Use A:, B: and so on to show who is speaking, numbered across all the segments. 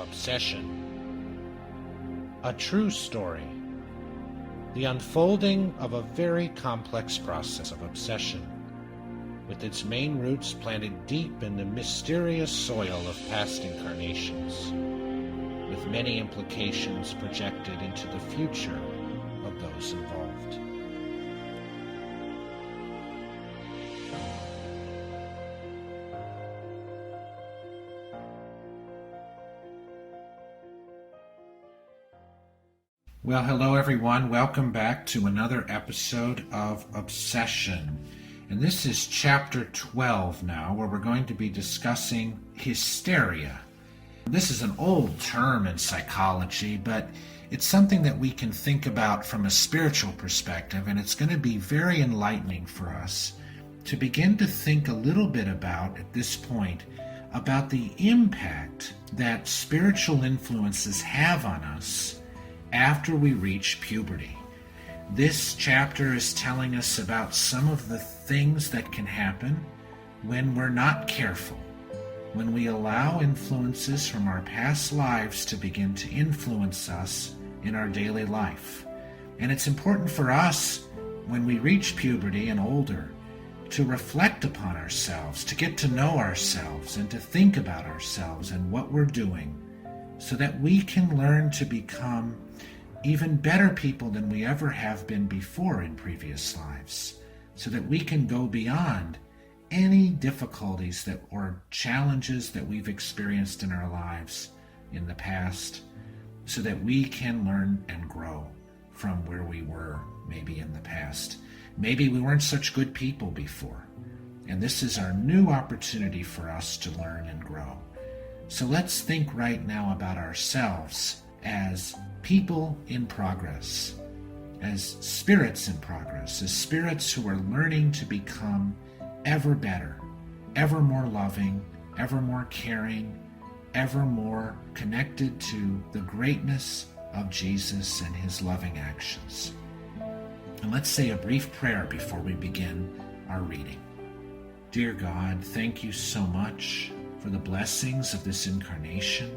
A: Obsession. A true story. The unfolding of a very complex process of obsession, with its main roots planted deep in the mysterious soil of past incarnations, with many implications projected into the future of those involved. Well, hello everyone. Welcome back to another episode of Obsession. And this is chapter 12 now, where we're going to be discussing hysteria. This is an old term in psychology, but it's something that we can think about from a spiritual perspective, and it's going to be very enlightening for us to begin to think a little bit about, at this point, about the impact that spiritual influences have on us after we reach puberty. This chapter is telling us about some of the things that can happen when we're not careful, when we allow influences from our past lives to begin to influence us in our daily life. And it's important for us, when we reach puberty and older, to reflect upon ourselves, to get to know ourselves, and to think about ourselves and what we're doing, so that we can learn to become even better people than we ever have been before in previous lives, so that we can go beyond any difficulties that or challenges that we've experienced in our lives in the past, so that we can learn and grow from where we were maybe in the past. Maybe we weren't such good people before, and this is our new opportunity for us to learn and grow. So let's think right now about ourselves as people in progress, as spirits in progress, as spirits who are learning to become ever better, ever more loving, ever more caring, ever more connected to the greatness of Jesus and his loving actions. And let's say a brief prayer before we begin our reading. Dear God, thank you so much for the blessings of this incarnation,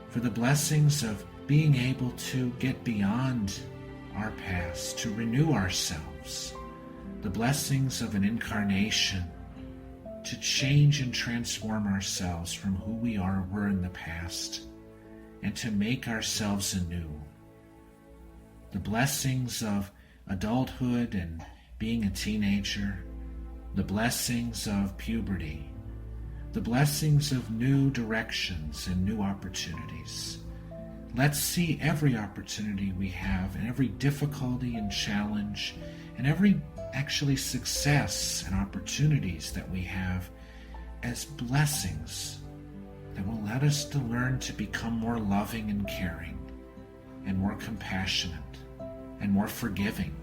A: for the blessings of being able to get beyond our past, to renew ourselves, the blessings of an incarnation to change and transform ourselves from who we were in the past, and to make ourselves anew. The blessings of adulthood and being a teenager, the blessings of puberty, the blessings of new directions and new opportunities. Let's see every opportunity we have, and every difficulty and challenge, and every actually success and opportunities that we have as blessings that will let us to learn to become more loving and caring, and more compassionate, and more forgiving.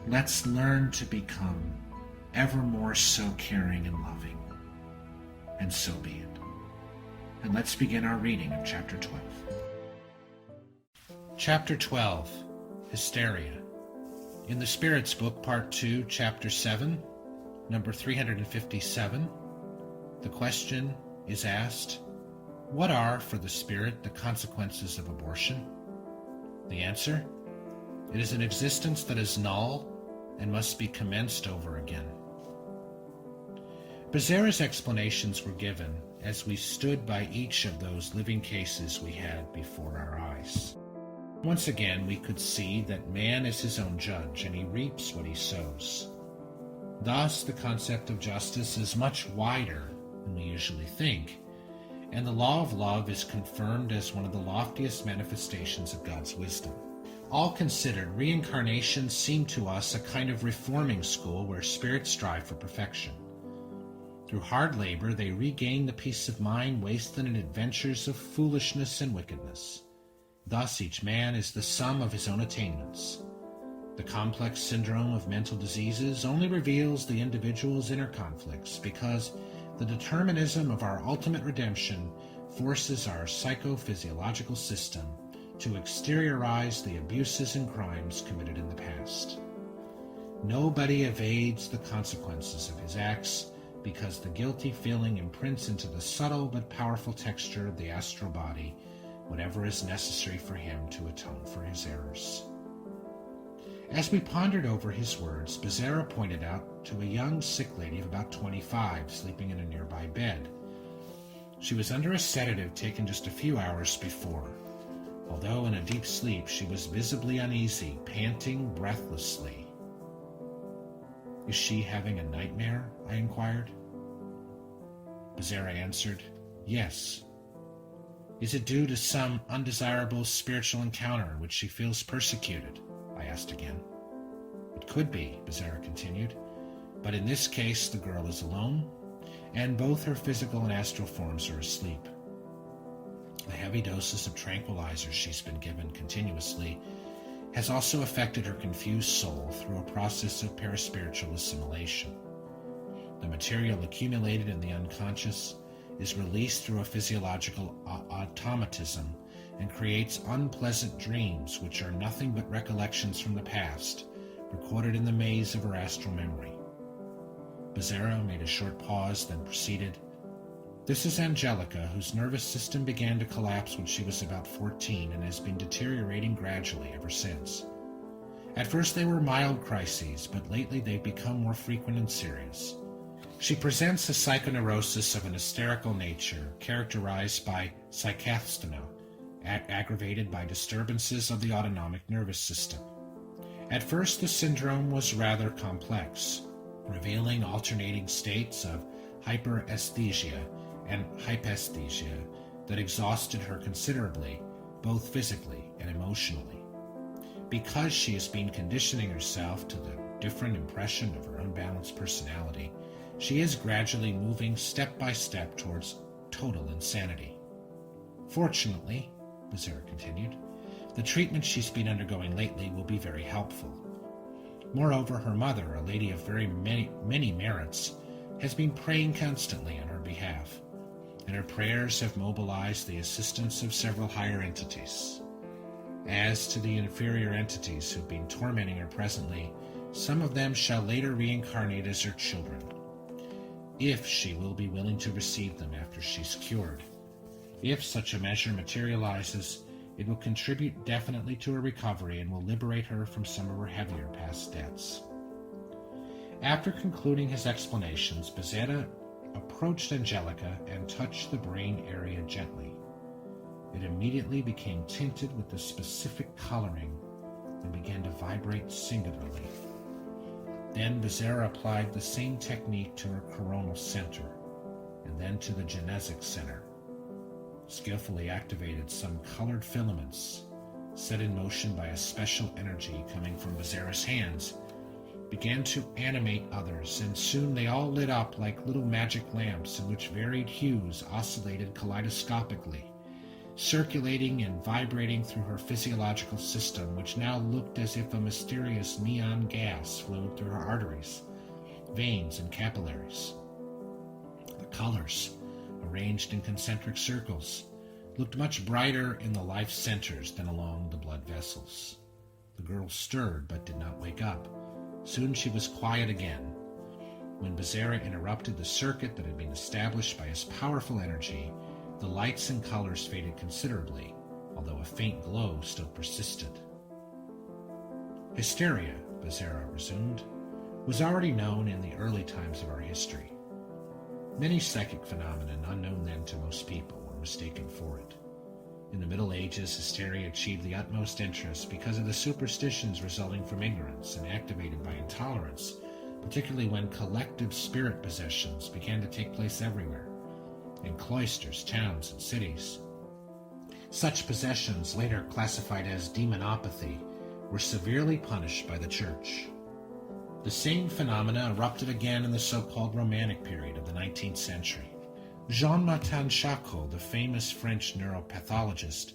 A: Let's learn to become ever more so caring and loving. And so be it. And let's begin our reading of chapter 12. Chapter 12, Hysteria. In the Spirit's Book, Part 2, Chapter 7, number 357, the question is asked, what are, for the Spirit, the consequences of abortion? The answer, it is an existence that is null and must be commenced over again. Becerra's explanations were given as we stood by each of those living cases we had before our eyes. Once again, we could see that man is his own judge, and he reaps what he sows. Thus, the concept of justice is much wider than we usually think, and the law of love is confirmed as one of the loftiest manifestations of God's wisdom. All considered, reincarnation seemed to us a kind of reforming school where spirits strive for perfection. Through hard labor, they regain the peace of mind wasted in adventures of foolishness and wickedness. Thus, each man is the sum of his own attainments. The complex syndrome of mental diseases only reveals the individual's inner conflicts, because the determinism of our ultimate redemption forces our psychophysiological system to exteriorize the abuses and crimes committed in the past. Nobody evades the consequences of his acts because the guilty feeling imprints into the subtle but powerful texture of the astral body whatever is necessary for him to atone for his errors. As we pondered over his words, Becerra pointed out to a young sick lady of about 25 sleeping in a nearby bed. She was under a sedative taken just a few hours before. Although in a deep sleep, she was visibly uneasy, panting breathlessly. "Is she having a nightmare?" I inquired. Becerra answered, "Yes." "Is it due to some undesirable spiritual encounter in which she feels persecuted?" I asked again. "It could be," Becerra continued, "but in this case the girl is alone, and both her physical and astral forms are asleep. The heavy doses of tranquilizers she's been given continuously has also affected her confused soul through a process of paraspiritual assimilation. The material accumulated in the unconscious is released through a physiological automatism and creates unpleasant dreams which are nothing but recollections from the past, recorded in the maze of her astral memory." Becerra made a short pause, then proceeded, "This is Angelica, whose nervous system began to collapse when she was about 14 and has been deteriorating gradually ever since. At first they were mild crises, but lately they've become more frequent and serious. She presents a psychoneurosis of an hysterical nature, characterized by psychasthenia, aggravated by disturbances of the autonomic nervous system. At first the syndrome was rather complex, revealing alternating states of hyperesthesia and hypesthesia that exhausted her considerably, both physically and emotionally. Because she has been conditioning herself to the different impression of her unbalanced personality, she is gradually moving step by step towards total insanity. Fortunately," Becerra continued, "the treatment she's been undergoing lately will be very helpful. Moreover, her mother, a lady of very many merits, has been praying constantly on her behalf, and her prayers have mobilized the assistance of several higher entities. As to the inferior entities who've been tormenting her presently, some of them shall later reincarnate as her children, if she will be willing to receive them after she's cured. If such a measure materializes, it will contribute definitely to her recovery and will liberate her from some of her heavier past debts." After concluding his explanations, Becerra approached Angelica and touched the brain area gently. It immediately became tinted with the specific coloring and began to vibrate singularly. Then Becerra applied the same technique to her coronal center, and then to the genesic center. Skillfully activated some colored filaments, set in motion by a special energy coming from Becerra's hands, began to animate others, and soon they all lit up like little magic lamps in which varied hues oscillated kaleidoscopically, circulating and vibrating through her physiological system, which now looked as if a mysterious neon gas flowed through her arteries, veins, and capillaries. The colors, arranged in concentric circles, looked much brighter in the life centers than along the blood vessels. The girl stirred but did not wake up. Soon she was quiet again. When Becerra interrupted the circuit that had been established by his powerful energy, the lights and colors faded considerably, although a faint glow still persisted. "Hysteria," Becerra resumed, "was already known in the early times of our history. Many psychic phenomena unknown then to most people were mistaken for it. In the Middle Ages, hysteria achieved the utmost interest because of the superstitions resulting from ignorance and activated by intolerance, particularly when collective spirit possessions began to take place everywhere, in cloisters, towns, and cities. Such possessions, later classified as demonopathy, were severely punished by the Church. The same phenomena erupted again in the so-called Romantic period of the 19th century. Jean-Martin Charcot, the famous French neuropathologist,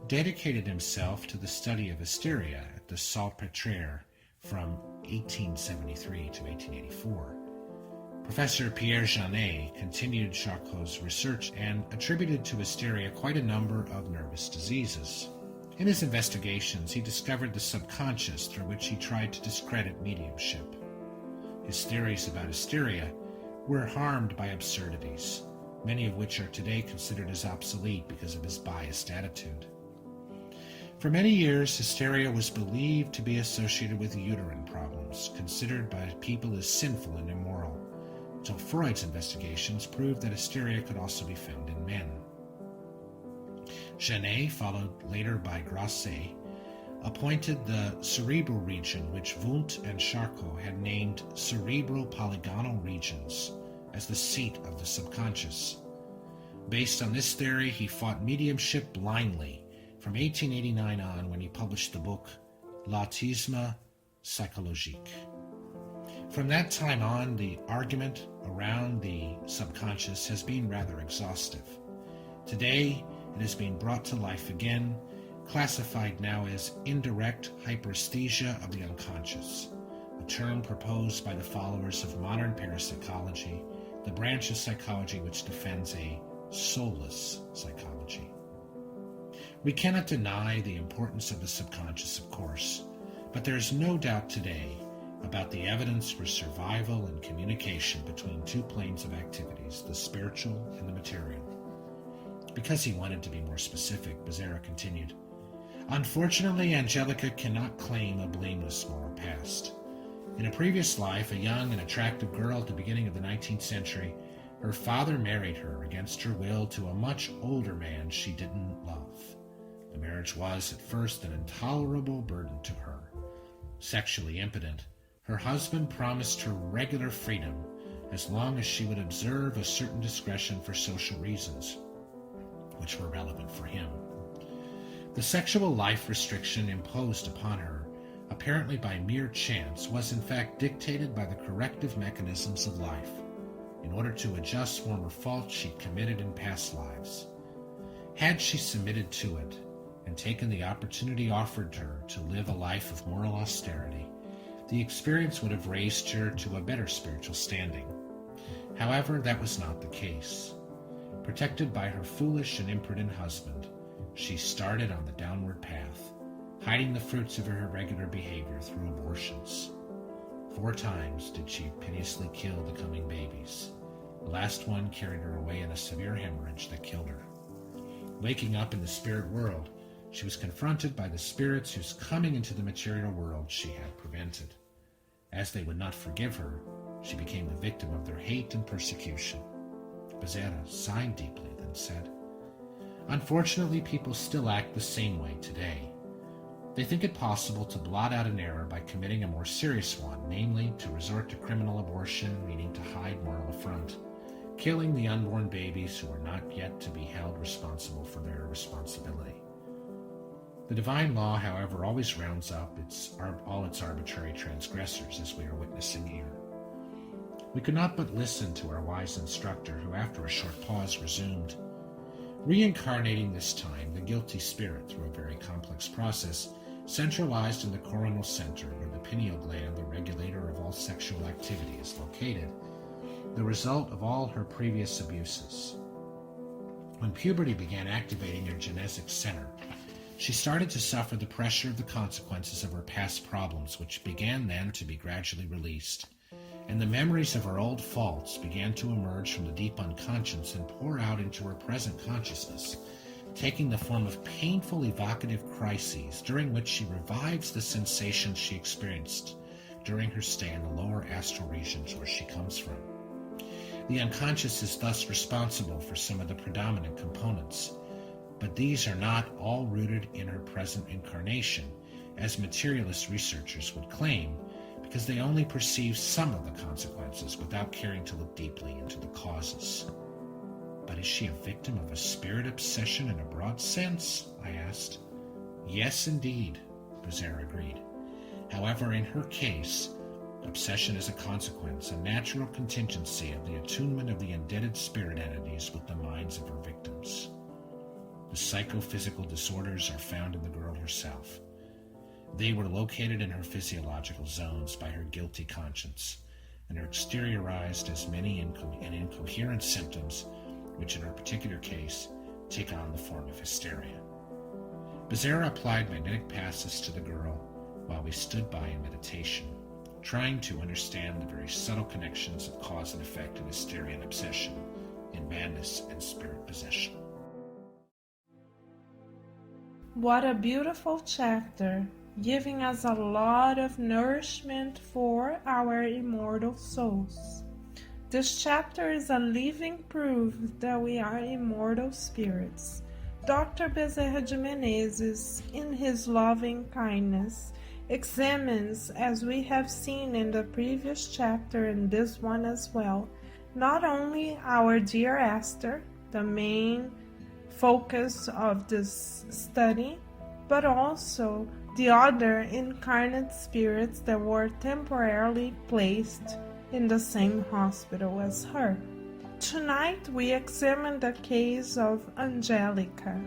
A: dedicated himself to the study of hysteria at the Salpêtrière from 1873 to 1884. Professor Pierre Janet continued Charcot's research and attributed to hysteria quite a number of nervous diseases. In his investigations, he discovered the subconscious through which he tried to discredit mediumship. His theories about hysteria were harmed by absurdities, many of which are today considered as obsolete because of his biased attitude. For many years, hysteria was believed to be associated with uterine problems, considered by people as sinful and immoral, until Freud's investigations proved that hysteria could also be found in men. Genet, followed later by Grasset, appointed the cerebral region, which Wundt and Charcot had named cerebral polygonal regions, as the seat of the subconscious. Based on this theory, he fought mediumship blindly from 1889 on, when he published the book L'autisme psychologique. From that time on, the argument around the subconscious has been rather exhaustive. Today, it is being brought to life again, classified now as indirect hyperesthesia of the unconscious, a term proposed by the followers of modern parapsychology, the branch of psychology which defends a soulless psychology. We cannot deny the importance of the subconscious, of course, but there is no doubt today about the evidence for survival and communication between two planes of activities, the spiritual and the material. Because he wanted to be more specific, Becerra continued, "Unfortunately, Angelica cannot claim a blameless moral past. In a previous life, a young and attractive girl at the beginning of the 19th century, her father married her against her will to a much older man she didn't love. The marriage was, at first, an intolerable burden to her. Sexually impotent, her husband promised her regular freedom as long as she would observe a certain discretion for social reasons, which were relevant for him. The sexual life restriction imposed upon her, apparently by mere chance, was in fact dictated by the corrective mechanisms of life, in order to adjust former faults she'd committed in past lives. Had she submitted to it, and taken the opportunity offered her to live a life of moral austerity, the experience would have raised her to a better spiritual standing. However, that was not the case. Protected by her foolish and imprudent husband, she started on the downward path, hiding the fruits of her irregular behavior through abortions. 4 times did she piteously kill the coming babies. The last one carried her away in a severe hemorrhage that killed her. Waking up in the spirit world, she was confronted by the spirits whose coming into the material world she had prevented. As they would not forgive her, she became the victim of their hate and persecution." Becerra sighed deeply, then said, "Unfortunately, people still act the same way today. They think it possible to blot out an error by committing a more serious one, namely, to resort to criminal abortion, meaning to hide moral affront, killing the unborn babies who are not yet to be held responsible for their irresponsibility. The divine law, however, always rounds up all its arbitrary transgressors, as we are witnessing here." We could not but listen to our wise instructor, who after a short pause resumed, "Reincarnating this time the guilty spirit through a very complex process, centralized in the coronal center where the pineal gland, the regulator of all sexual activity, is located, the result of all her previous abuses. When puberty began activating her genetic center, she started to suffer the pressure of the consequences of her past problems, which began then to be gradually released. And the memories of her old faults began to emerge from the deep unconscious and pour out into her present consciousness, taking the form of painful evocative crises, during which she revives the sensations she experienced during her stay in the lower astral regions where she comes from. The unconscious is thus responsible for some of the predominant components, but these are not all rooted in her present incarnation, as materialist researchers would claim, because they only perceive some of the consequences without caring to look deeply into the causes." "But is she a victim of a spirit obsession in a broad sense?" I asked. "Yes, indeed," Becerra agreed. "However, in her case, obsession is a consequence, a natural contingency of the attunement of the indebted spirit entities with the minds of her victims. The psychophysical disorders are found in the girl herself. They were located in her physiological zones by her guilty conscience, and are exteriorized as many and incoherent symptoms, which in her particular case take on the form of hysteria." Becerra applied magnetic passes to the girl while we stood by in meditation. trying to understand the very subtle connections of cause and effect in hysteria and obsession, in madness and spirit possession.
B: What a beautiful chapter, giving us a lot of nourishment for our immortal souls. This chapter is a living proof that we are immortal spirits. Dr. Bezerra de Menezes, in his loving kindness, examines, as we have seen in the previous chapter and this one as well, not only our dear Esther, the main focus of this study, but also the other incarnate spirits that were temporarily placed in the same hospital as her. Tonight we examine the case of Angelica.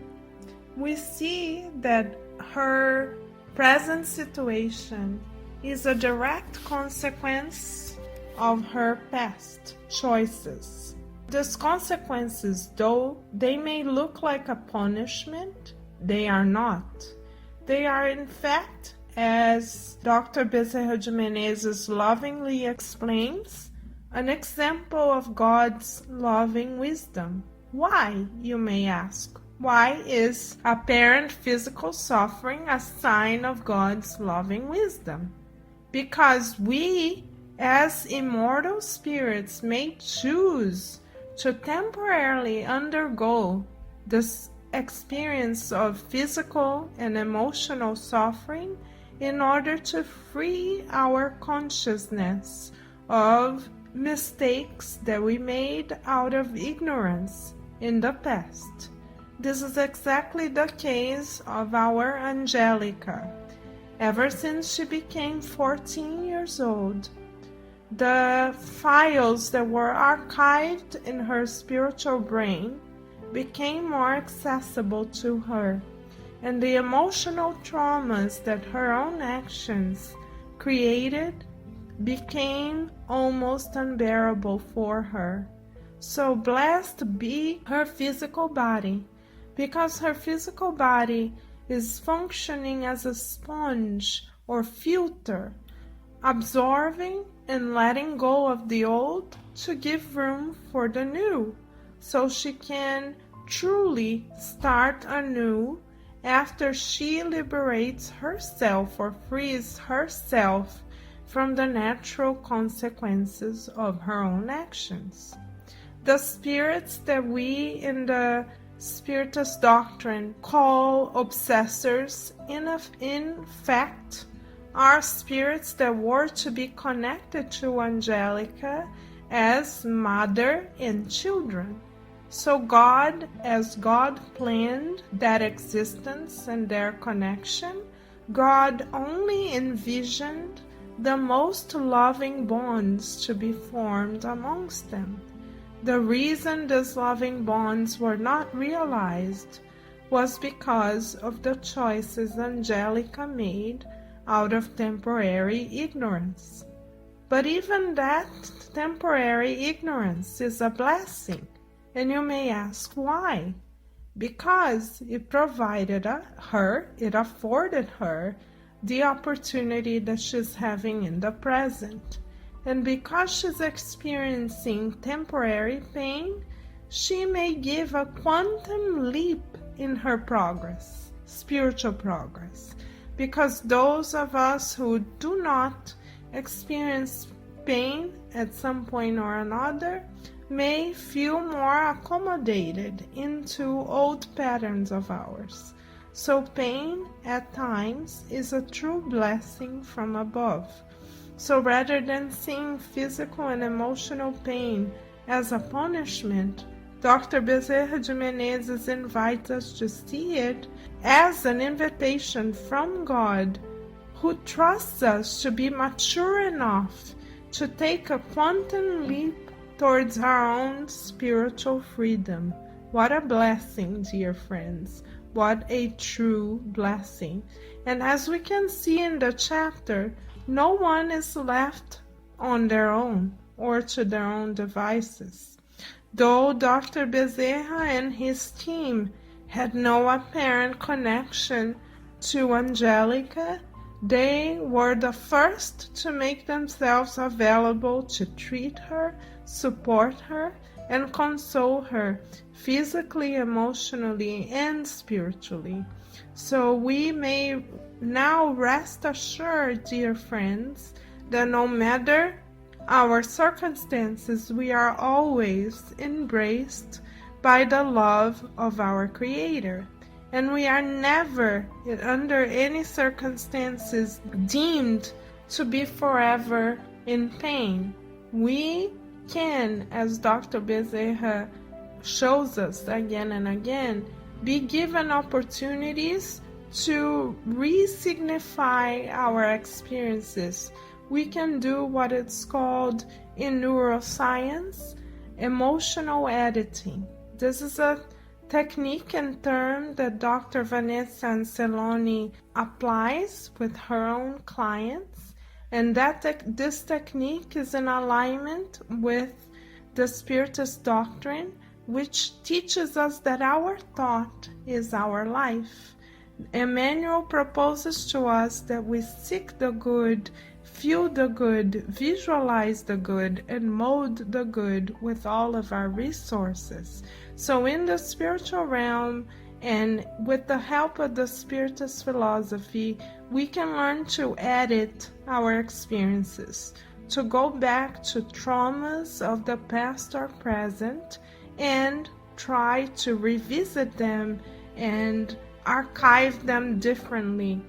B: We see that her present situation is a direct consequence of her past choices. These consequences, though they may look like a punishment, they are not. They are in fact, as Dr. Bezerra de Menezes lovingly explains, an example of God's loving wisdom. Why, you may ask? Why is apparent physical suffering a sign of God's loving wisdom? Because we, as immortal spirits, may choose to temporarily undergo this experience of physical and emotional suffering in order to free our consciousness of mistakes that we made out of ignorance in the past. This is exactly the case of our Angelica. Ever since she became 14 years old, the files that were archived in her spiritual brain became more accessible to her, and the emotional traumas that her own actions created became almost unbearable for her. So blessed be her physical body, because her physical body is functioning as a sponge or filter, absorbing and letting go of the old to give room for the new, so she can truly start anew after she liberates herself or frees herself from the natural consequences of her own actions. The spirits that we in the Spiritist doctrine call obsessors, in fact, are spirits that were to be connected to Angelica as mother and children. So God, as God planned that existence and their connection, God only envisioned the most loving bonds to be formed amongst them. The reason these loving bonds were not realized was because of the choices Angelica made out of temporary ignorance. But even that temporary ignorance is a blessing. And you may ask why? Because it provided it afforded her the opportunity that she's having in the present. And because she's experiencing temporary pain, she may give a quantum leap in her progress, spiritual progress. Because those of us who do not experience pain at some point or another may feel more accommodated into old patterns of ours. So pain at times is a true blessing from above. So rather than seeing physical and emotional pain as a punishment, Dr. Bezerra de Menezes invites us to see it as an invitation from God, who trusts us to be mature enough to take a quantum leap towards our own spiritual freedom. What a blessing, dear friends. What a true blessing. And as we can see in the chapter, no one is left on their own or to their own devices. Though Dr. Bezerra and his team had no apparent connection to Angelica, They were the first to make themselves available to treat her, support her, and console her physically, emotionally, and spiritually. So we may now rest assured, dear friends, that no matter our circumstances, we are always embraced by the love of our Creator. And we are never, under any circumstances, deemed to be forever in pain. We can, as Dr. Bezerra shows us again and again, be given opportunities to re-signify our experiences. We can do what it's called in neuroscience, emotional editing. This is a technique and term that Dr. Vanessa Anceloni applies with her own clients, and this technique is in alignment with the Spiritist doctrine, which teaches us that our thought is our life. Emmanuel proposes to us that we seek the good, feel the good, visualize the good, and mold the good with all of our resources. So in the spiritual realm, and with the help of the Spiritist philosophy, we can learn to edit our experiences, to go back to traumas of the past or present, and try to revisit them and archive them differently.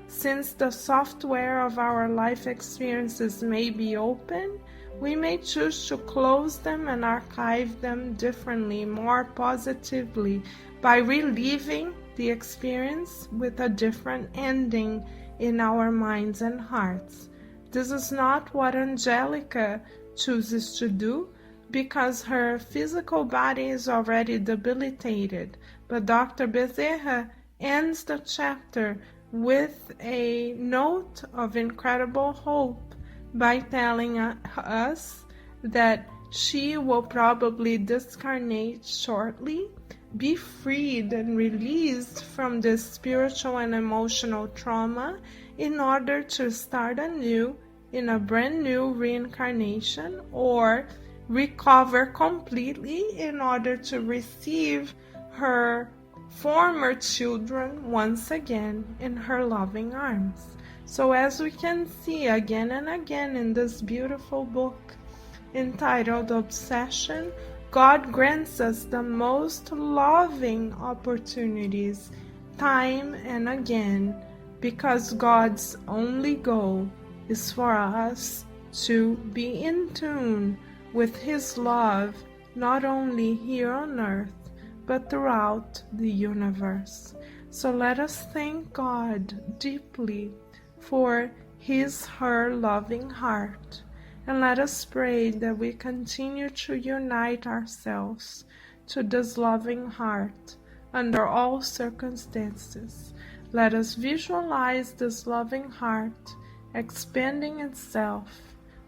B: Since the software of our life experiences may be open, we may choose to close them and archive them differently, more positively, by reliving the experience with a different ending in our minds and hearts. This is not what Angelica chooses to do, because her physical body is already debilitated. But Dr. Bezerra ends the chapter with a note of incredible hope by telling us that she will probably discarnate shortly, be freed and released from this spiritual and emotional trauma in order to start anew in a brand new reincarnation, or recover completely in order to receive her former children once again in her loving arms. So as we can see again and again in this beautiful book entitled Obsession, God grants us the most loving opportunities time and again, because God's only goal is for us to be in tune with His love, not only here on earth, but throughout the universe. So let us thank God deeply for her loving heart, and let us pray that we continue to unite ourselves to this loving heart under all circumstances. Let us visualize this loving heart expanding itself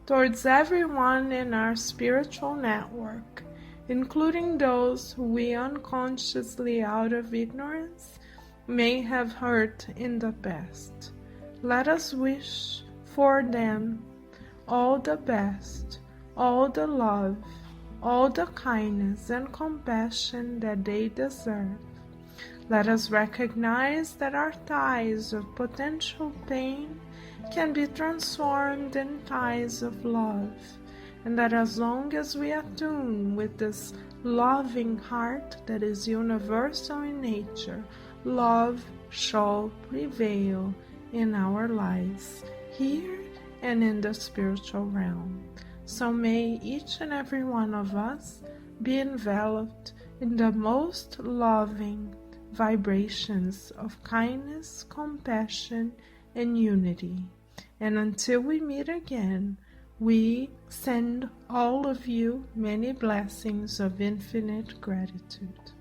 B: towards everyone in our spiritual network, including those who we unconsciously, out of ignorance, may have hurt in the past. Let us wish for them all the best, all the love, all the kindness and compassion that they deserve. Let us recognize that our ties of potential pain can be transformed in ties of love, and that as long as we attune with this loving heart that is universal in nature, love shall prevail in our lives, here and in the spiritual realm. So may each and every one of us be enveloped in the most loving vibrations of kindness, compassion, and unity. And until we meet again, we send all of you many blessings of infinite gratitude.